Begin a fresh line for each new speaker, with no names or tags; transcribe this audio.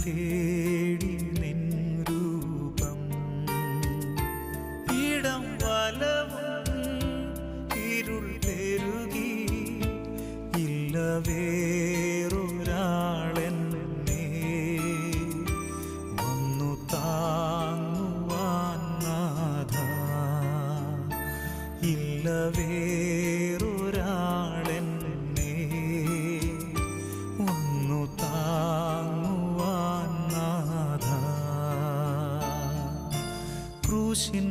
തേടി നിൻ രൂപം ഇടം വലവും ഇരുൾ പെരുകി ഇല്ല വേറൊരാളെന്നെ വന്നു താങ്ങുവാൻ നാഥ ഇല്ല വേറൊരാളെന്നെ വന്നു താങ്ങുവാൻ നാഥ ക്രൂശിൻ